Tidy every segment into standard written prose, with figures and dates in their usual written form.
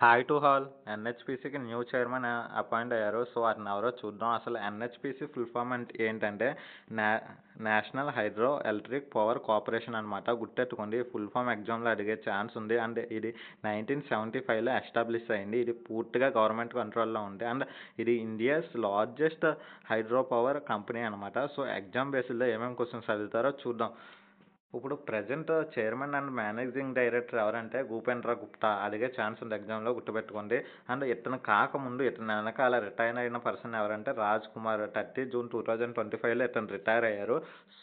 Hi to all. ఎన్హెచ్పిసికి new chairman appoint అయ్యారు. So అతను ఎవరో చూద్దాం. అసలు ఎన్హెచ్పిసి ఫుల్ ఫామ్ అంటే ఏంటంటే నా national hydro electric power corporation అనమాట. గుర్తెట్టుకోండి, ఫుల్ ఫామ్ ఎగ్జామ్లో అడిగే ఛాన్స్ ఉంది. అండ్ ఇది 1975లో ఎస్టాబ్లిష్ అయింది. ఇది పూర్తిగా గవర్నమెంట్ కంట్రోల్లో ఉంది. అండ్ ఇది India's largest hydro power company అనమాట. సో ఎగ్జామ్ బేస్డ్లో ఏమేమి క్వశ్చన్స్ అడుగుతారో చూద్దాం. ఇప్పుడు present chairman and managing director ఎవరంటే భూపేంద్ర గుప్తా. అడిగే ఛాన్స్ ఉంది ఎగ్జామ్లో, గుర్తుపెట్టుకోండి. అండ్ ఇతను కాకముందు ఇతను వెనకాల రిటైర్ అయిన పర్సన్ ఎవరంటే రాజ్ కుమార్. 30 జూన్ 2025లో ఇతను రిటైర్ అయ్యారు.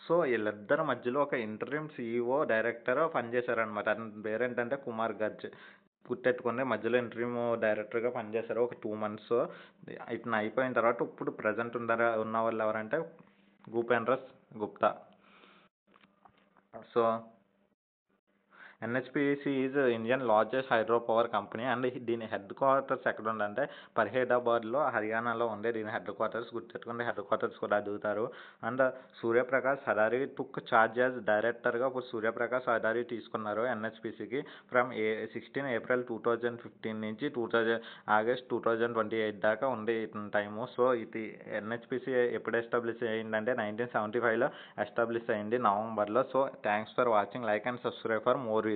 సో వీళ్ళిద్దరి మధ్యలో ఒక ఇంటరిమ్ సిఇఓ డైరెక్టర్ పనిచేశారనమాట. అతని పేరేంటంటే కుమార్ గర్జ్. గుర్తెట్టుకోండి, మధ్యలో ఇంటరిమ్ డైరెక్టర్గా పనిచేశారు ఒక 2 months. ఇతను అయిపోయిన తర్వాత ఇప్పుడు ప్రజెంట్ ఉన్న వాళ్ళు ఎవరంటే Bhupendra Gupta. So NHPC is Indian largest hydro power company. And దీని హెడ్ క్వార్టర్స్ ఎక్కడ ఉందంటే ఫరీదాబాద్లో, హర్యానాలో ఉండే దీని హెడ్ క్వార్టర్స్. గుర్తెట్టుకుంటే హెడ్ క్వార్టర్స్ కూడా అడుగుతారు. And Suryaprakash Hadari took charge as డైరెక్టర్గా ఇప్పుడు సూర్యప్రకాష్ హడారి తీసుకున్నారు ఎన్హెచ్పిసికి ఫ్రమ్ 16 ఏప్రిల్ 2015 నుంచి ఆగస్ట్ 2028 దాకా ఉంది ఇతని టైము. సో ఇది ఎన్హెచ్పిసి ఎప్పుడు ఎస్టాబ్లిష్ అయిందంటే 1975లో ఎస్టాబ్లిష్ అయింది నవంబర్లో. So thanks for watching. Like and subscribe for more